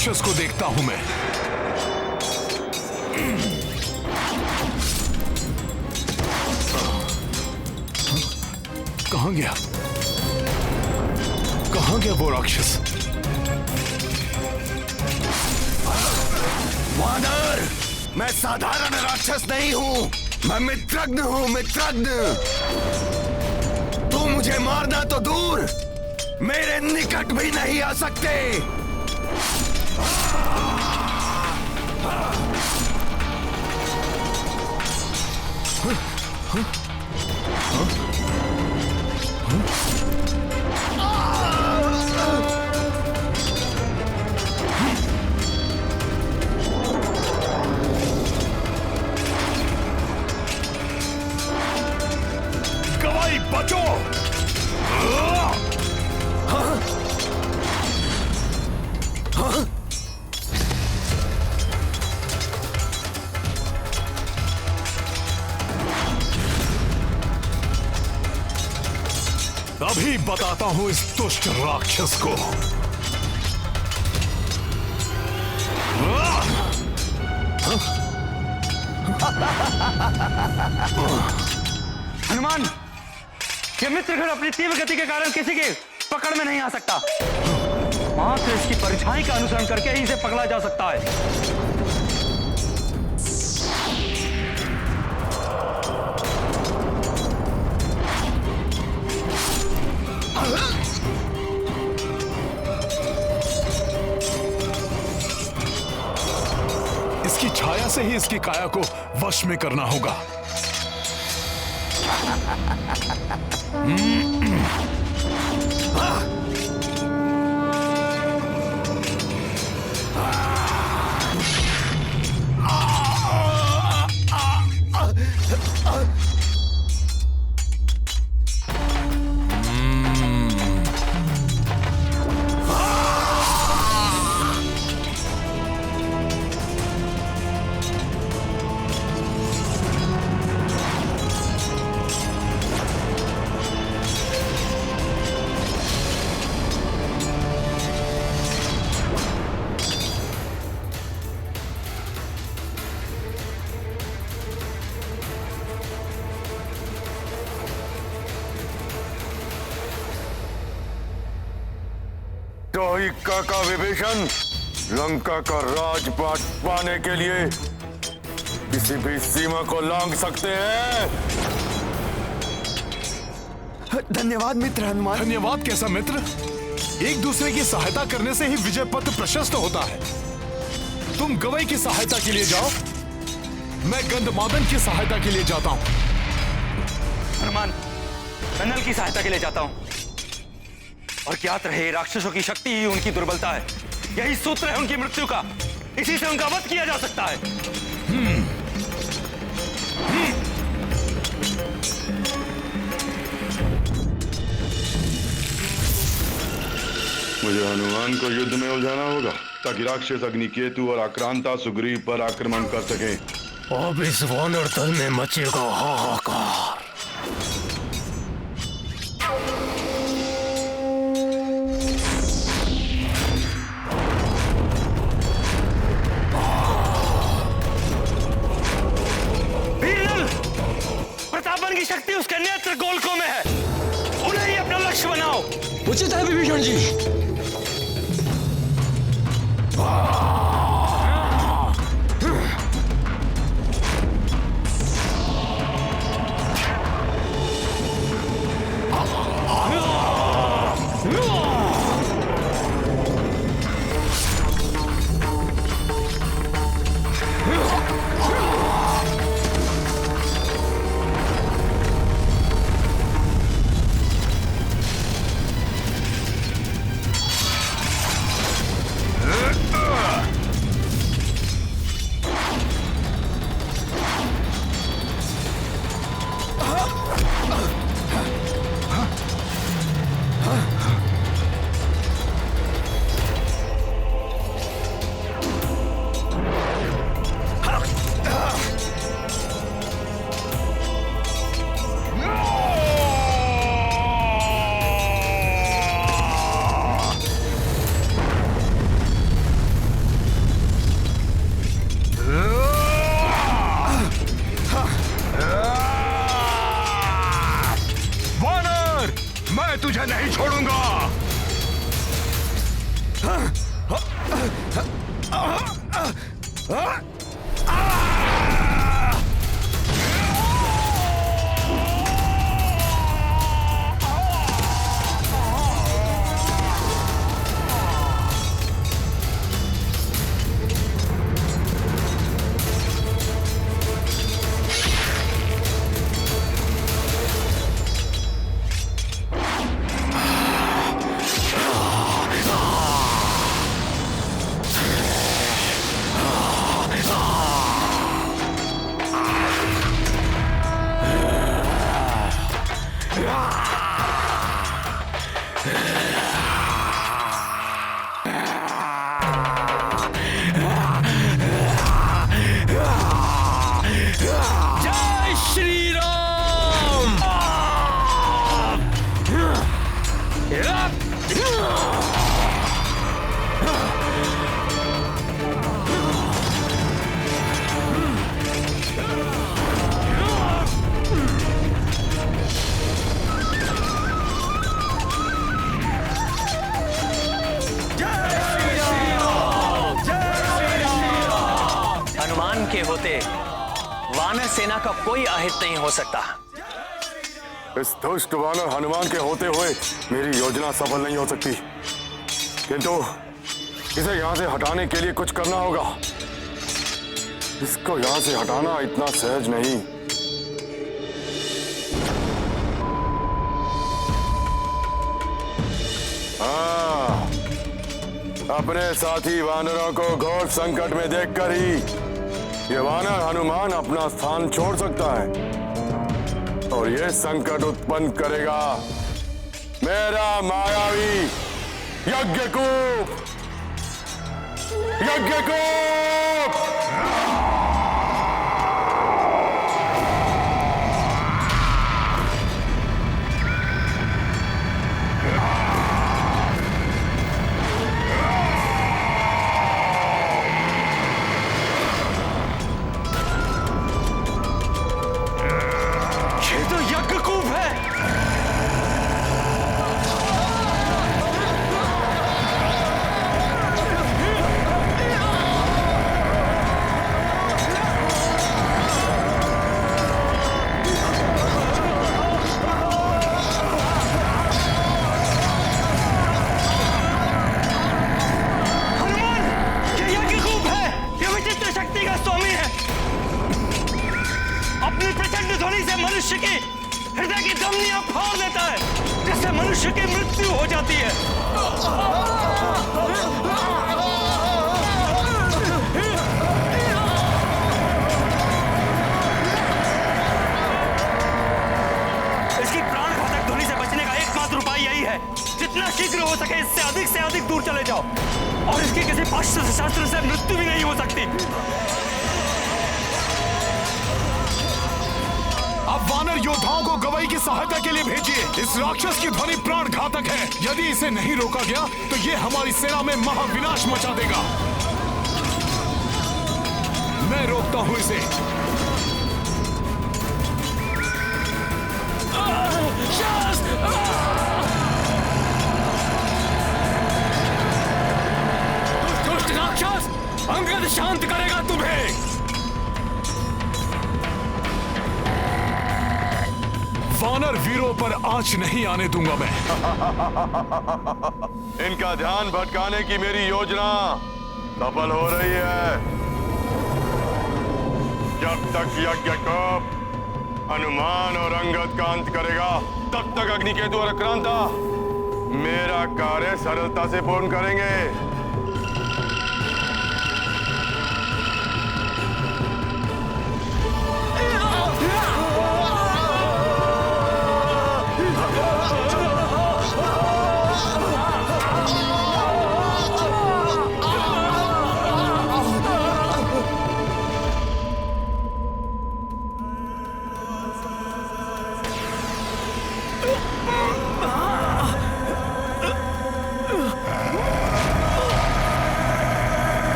राक्षस को देखता हूं मैं। कहां गया? कहां गया वो राक्षस? वानर, मैं साधारण राक्षस नहीं हूं, मैं मित्रज्ञ हूं, मित्रज्ञ। तू मुझे मारना तो दूर, मेरे निकट भी नहीं आ सकते। गवाई बचो! अभी बताता हूं इस दुष्ट राक्षस को। हनुमान, ये मित्रगण अपनी तीव्र गति के कारण किसी की पकड़ में नहीं आ सकता। मात्र इसकी परछाई का अनुसरण करके ही इसे पकड़ा जा सकता है। इसकी छाया से ही इसकी काया को वश में करना होगा। तो ही काका विभीषण लंका का राजपाट पाने के लिए किसी भी सीमा को लांघ सकते हैं। धन्यवाद मित्र हनुमान। धन्यवाद कैसा मित्र? एक दूसरे की सहायता करने से ही विजय पथ प्रशस्त होता है। तुम गवई की सहायता के लिए जाओ, मैं गंधमादन की सहायता के लिए जाता हूं। हनुमान, मैं नल की सहायता के लिए जाता हूं। और ज्ञात रहे, राक्षसों की शक्ति ही उनकी दुर्बलता है। यही सूत्र है उनकी मृत्यु का। इसी से उनका वध किया जा सकता है। मुझे हनुमान को युद्ध में उलझाना होगा ताकि राक्षस अग्निकेतु और आक्रांता सुग्रीव पर आक्रमण कर सके। अब इस वानर दल में मचेगा हाहाकार। प्रतापन की शक्ति उसके नेत्र गोलकों में है। उन्हें ही अपना लक्ष्य बनाओ। उचित है विभीषण जी। तुझे नहीं छोड़ूंगा। जय श्री राम। हनुमान के होते वानर सेना का कोई अहित नहीं हो सकता। इस दुष्ट वानर हनुमान के होते हुए मेरी योजना सफल नहीं हो सकती, किंतु इसे यहाँ से हटाने के लिए कुछ करना होगा। इसको यहाँ से हटाना इतना सहज नहीं। हाँ, अपने साथी वानरों को घोर संकट में देखकर ही ये वानर हनुमान अपना स्थान छोड़ सकता है और ये संकट उत्पन्न करेगा मेरा मायावी यज्ञकूप। यज्ञकूप ये तो यज्ञकूप है। हनुमान, ये यज्ञकूप है। ये विचित्र शक्ति का स्वामी है। अपनी प्रचंड ध्वनि से मनुष्य की हृदय की धमनियां फाड़ देता है, जिससे मनुष्य की मृत्यु हो जाती है। इसकी प्राण घातक ध्वनि से बचने का एकमात्र उपाय यही है, जितना शीघ्र हो सके इससे अधिक दूर चले जाओ, और इसकी किसी पाश्चात्य शास्त्र से मृत्यु भी नहीं हो सकती। अब वानर योद्धाओं को गवई की सहायता के लिए भेजिए। इस राक्षस की ध्वनि प्राण घातक है। यदि इसे नहीं रोका गया तो ये हमारी सेना में महाविनाश मचा देगा। मैं रोकता हूं इसे। दुष्ट राक्षस, अंगद शांत करेगा तुम्हें। वानर वीरों पर आंच नहीं आने दूंगा मैं। इनका ध्यान भटकाने की मेरी योजना सफल हो रही है। जब तक यज्ञकूप हनुमान और अंगद का अंत करेगा, तब तक अग्निकेतु और आक्रांता मेरा कार्य सरलता से पूर्ण करेंगे।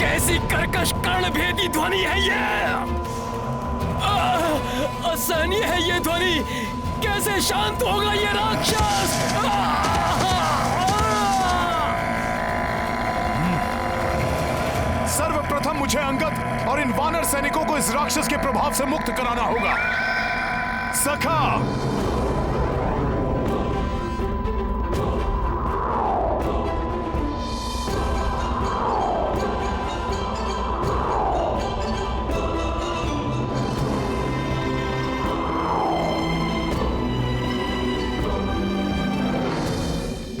कैसी कर्कश कर्णभेदी ध्वनि है ये। असहनीय है ये ध्वनि। कैसे शांत होगा ये राक्षस? सर्वप्रथम मुझे अंगद और इन वानर सैनिकों को इस राक्षस के प्रभाव से मुक्त कराना होगा। सखा,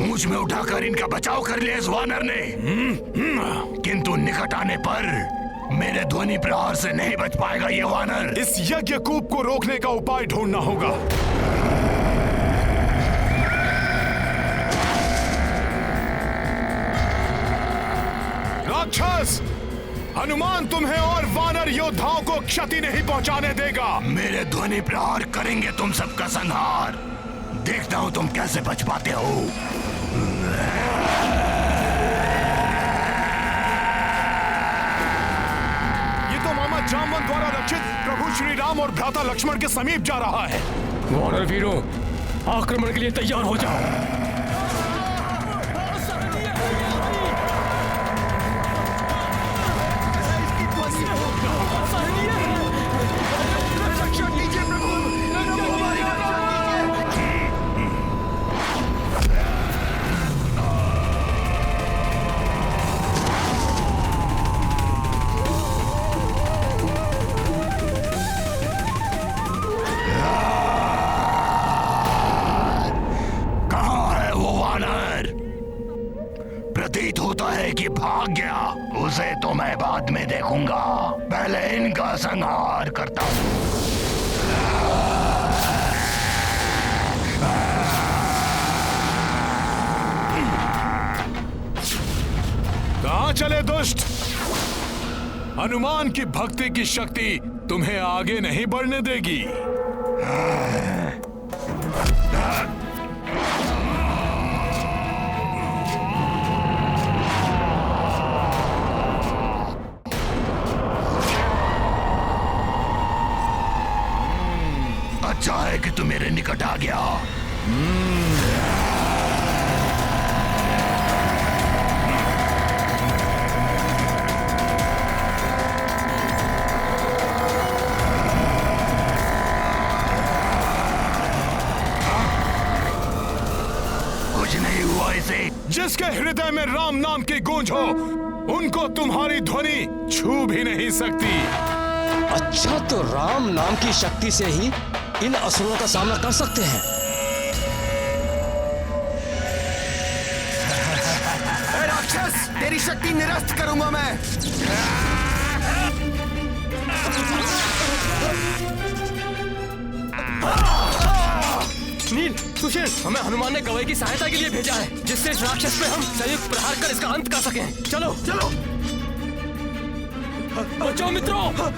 मुझ में उठाकर इनका बचाव कर लिया इस वानर ने, किंतु निकट आने पर मेरे ध्वनि प्रहार से नहीं बच पाएगा ये वानर। इस यज्ञ कूप को रोकने का उपाय ढूंढना होगा। राक्षस, हनुमान तुम्हें और वानर योद्धाओं को क्षति नहीं पहुंचाने देगा। मेरे ध्वनि प्रहार करेंगे तुम सबका संहार। देखता हूं तुम कैसे बच पाते हो। ये तो मामा जामवंत द्वारा रक्षित प्रभु श्री राम और भ्राता लक्ष्मण के समीप जा रहा है। वानर वीरों, आक्रमण के लिए तैयार हो जाओ। प्रतीत होता है कि भाग गया। उसे तो मैं बाद में देखूंगा, पहले इनका संहार करता हूं। कहां चले दुष्ट? हनुमान की भक्ति की शक्ति तुम्हें आगे नहीं बढ़ने देगी। अच्छा है कि तू मेरे निकट आ गया। कुछ नहीं हुआ इसे। जिसके हृदय में राम नाम की गूंज हो, उनको तुम्हारी ध्वनि छू भी नहीं सकती। अच्छा, तो राम नाम की शक्ति से ही इन असुरों का सामना कर सकते हैं। राक्षस, तेरी शक्ति निरस्त करूंगा मैं। नील, सुशील, हमें हनुमान ने गवई की सहायता के लिए भेजा है, जिससे इस राक्षस पे हम संयुक्त प्रहार कर इसका अंत कर सकें। चलो चलो, बचाओ मित्रों, बचाओ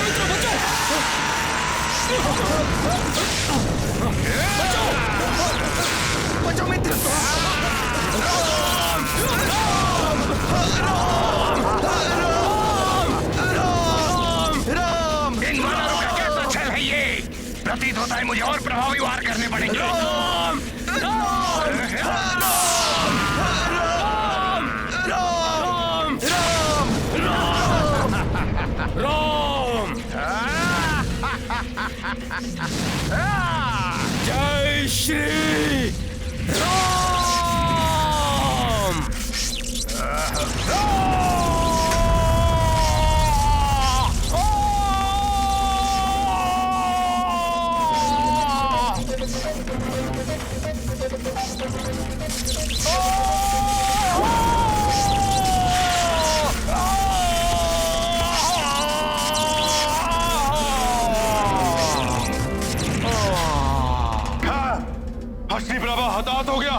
मित्रों, बचाओ मित्र। इन वानरों का कैसा छल है ये? प्रतीत होता है मुझे और प्रभावी वार करने पड़ेंगे। राम, राम, राम, राम, राम, राम। जय श्री राम। हस्तिप्रभा हताहत हो गया,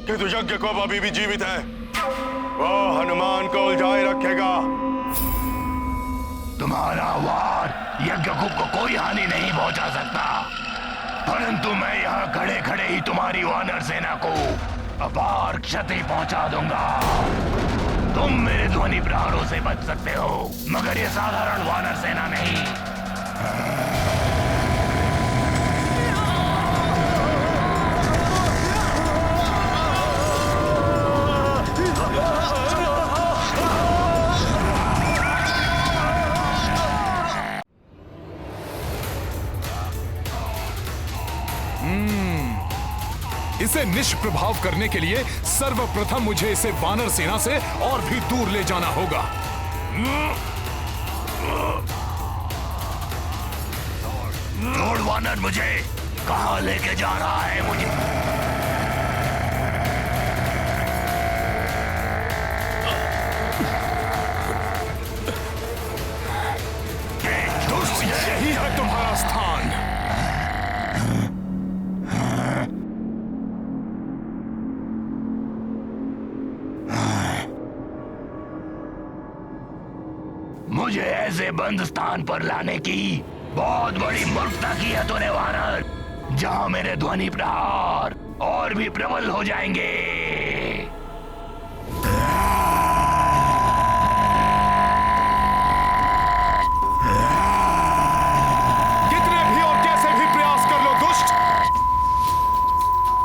किंतु यज्ञ को अभी भी जीवित है। वो हनुमान को उलझाए रखेगा। तुम्हारा वार यज्ञकूप को कोई हानि नहीं पहुंचा सकता, परंतु मैं यहाँ खड़े खड़े ही तुम्हारी वानर सेना को अपार क्षति पहुंचा दूंगा। तुम मेरे ध्वनि प्रहारों से बच सकते हो, मगर ये साधारण वानर सेना नहीं। इसे निष्प्रभाव करने के लिए सर्वप्रथम मुझे इसे वानर सेना से और भी दूर ले जाना होगा। लॉर्ड वानर मुझे कहां लेके जा रहा है? मुझे यही है तुम्हारा स्थान। मुझे ऐसे बंद स्थान पर लाने की बहुत बड़ी मूर्खता की है तूने वानर, जहां मेरे ध्वनि प्रहार और भी प्रबल हो जाएंगे। कितने भी और कैसे भी प्रयास कर लो दुष्ट,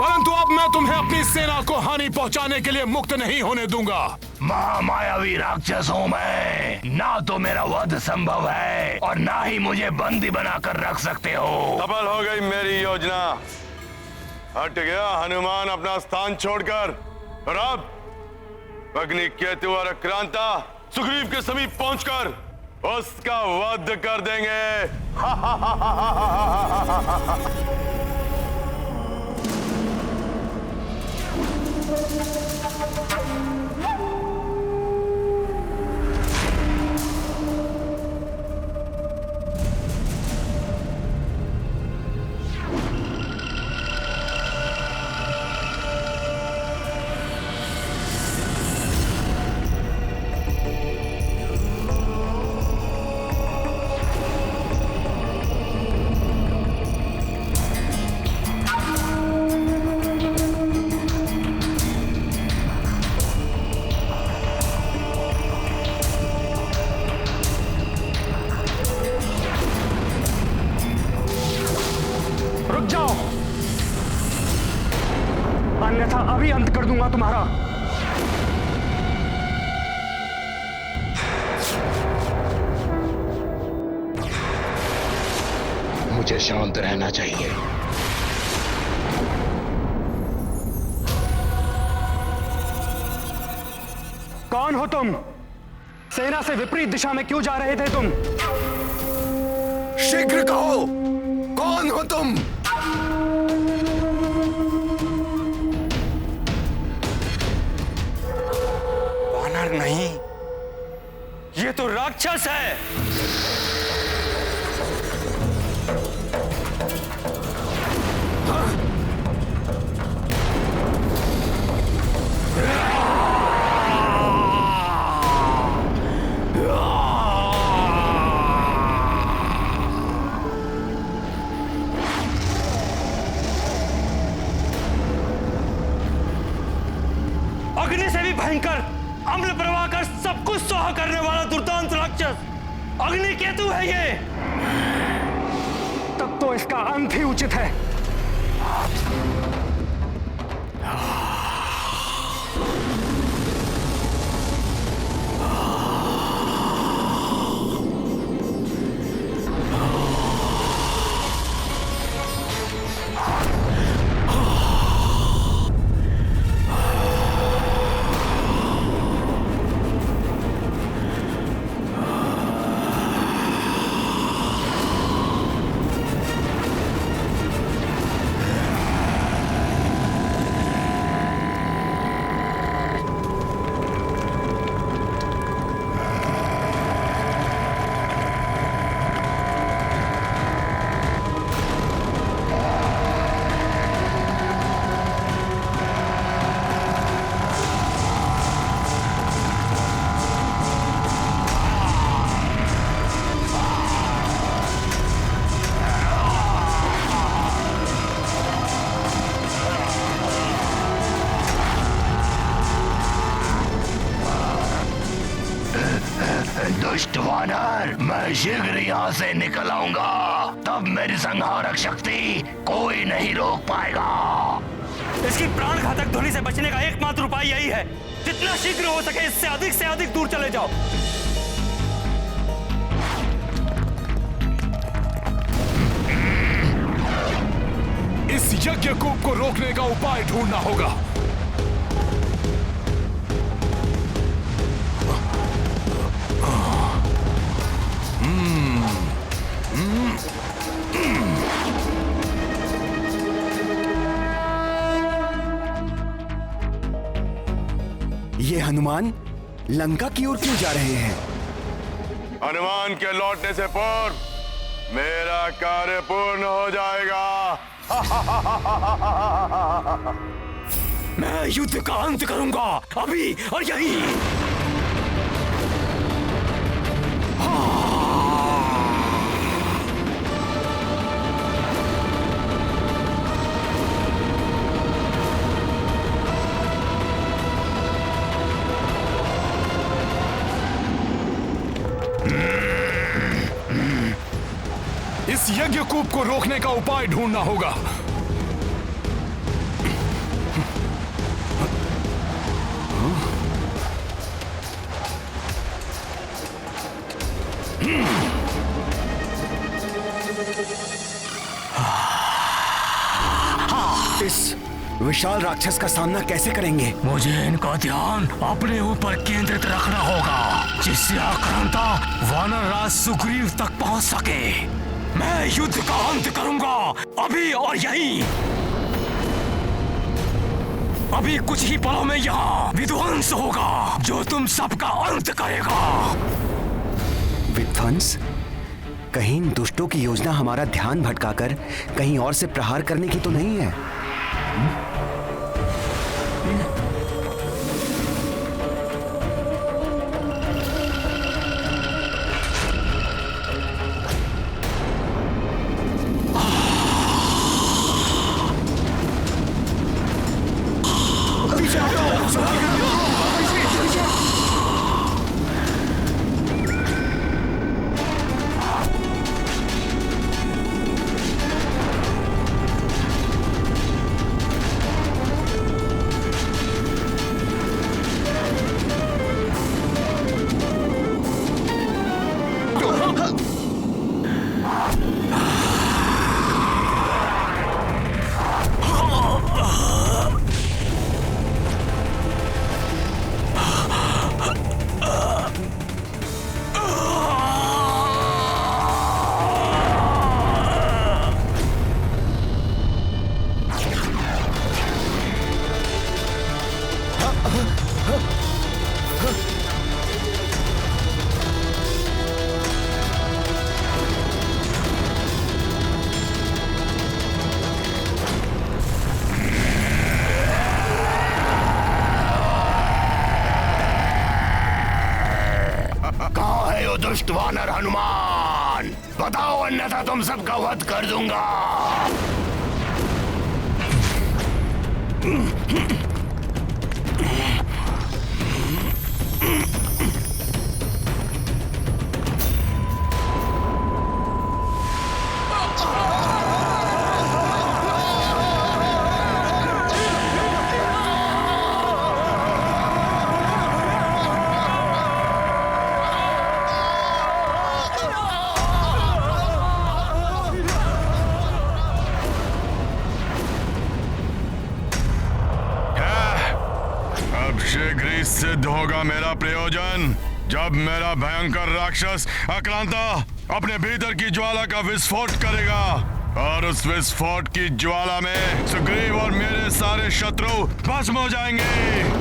परंतु अब मैं तुम्हें अपनी सेना को हानि पहुंचाने के लिए मुक्त नहीं होने दूंगा। महामायावी राक्षस हूं मैं, ना तो मेरा वध संभव है और ना ही मुझे बंदी बनाकर रख सकते हो। सफल हो गई मेरी योजना। हट गया हनुमान अपना स्थान छोड़कर, और अब अग्नि केतु और आक्रांता सुग्रीव के समीप पहुंचकर उसका वध कर देंगे। अन्यथा अभी अंत कर दूंगा तुम्हारा। मुझे शांत रहना चाहिए। कौन हो तुम? सेना से विपरीत दिशा में क्यों जा रहे थे तुम? शीघ्र कहो, कौन हो तुम? वानर नहीं, ये तो राक्षस है। अग्नि से भी भयंकर, अम्ल प्रवाह कर सब कुछ सोहा करने वाला दुर्दांत राक्षस अग्नि केतु है ये। तब तो इसका अंत ही उचित है। दुष्ट वानर, मैं शीघ्र यहाँ से निकल आऊंगा, तब मेरी संहारक शक्ति कोई नहीं रोक पाएगा। इसकी प्राण घातक ध्वनि से बचने का एकमात्र उपाय यही है, जितना शीघ्र हो सके इससे अधिक से अधिक दूर चले जाओ। इस यज्ञकूप को रोकने का उपाय ढूंढना होगा। ये हनुमान लंका की ओर क्यों जा रहे हैं? हनुमान के लौटने से पूर्व मेरा कार्य पूर्ण हो जाएगा। मैं युद्ध का अंत करूंगा, अभी और यहीं। इस यज्ञकूप को रोकने का उपाय ढूंढना होगा। इस विशाल राक्षस का सामना कैसे करेंगे? मुझे इनका ध्यान अपने ऊपर केंद्रित रखना होगा, जिससे आक्रांता वानर राज सुग्रीव तक पहुंच सके। मैं युद्ध का अंत करूंगा, अभी और यहीं। अभी कुछ ही पलों में यहाँ विध्वंस होगा, जो तुम सबका अंत करेगा। विध्वंस? कहीं इन दुष्टों की योजना हमारा ध्यान भटकाकर कहीं और से प्रहार करने की तो नहीं है? दुष्ट वानर हनुमान, बताओ, अन्यथा तुम सबका वध कर दूंगा। सिद्ध होगा मेरा प्रयोजन, जब मेरा भयंकर राक्षस आक्रांता अपने भीतर की ज्वाला का विस्फोट करेगा, और उस विस्फोट की ज्वाला में सुग्रीव और मेरे सारे शत्रु भस्म हो जाएंगे।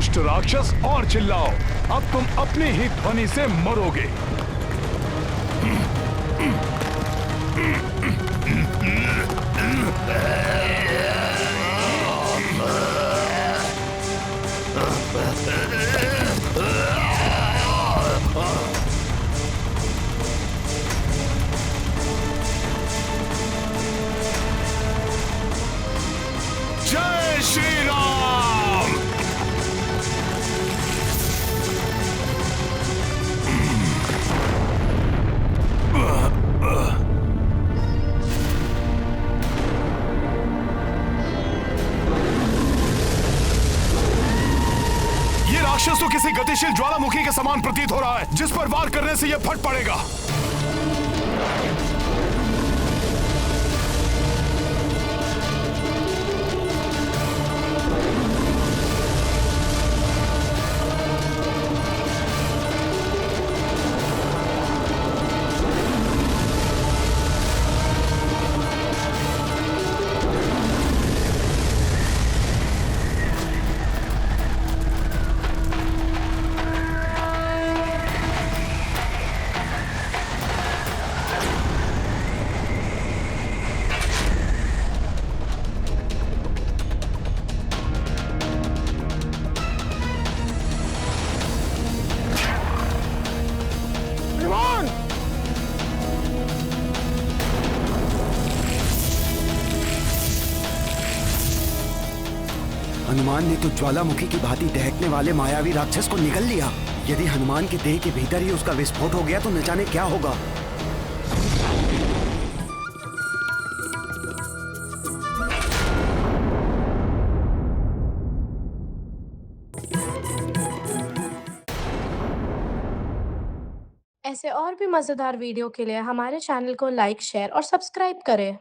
दुष्ट राक्षस, और चिल्लाओ। अब तुम अपनी ही ध्वनि से मरोगे। जय श्री राम। ये राक्षस तो किसी गतिशील ज्वालामुखी के समान प्रतीत हो रहा है, जिस पर वार करने से यह फट पड़ेगा। हनुमान ने तो ज्वालामुखी की भांति दहकने वाले मायावी राक्षस को निगल लिया। यदि हनुमान के देह के भीतर ही उसका विस्फोट हो गया तो न जाने क्या होगा। ऐसे और भी मजेदार वीडियो के लिए हमारे चैनल को लाइक, शेयर और सब्सक्राइब करें।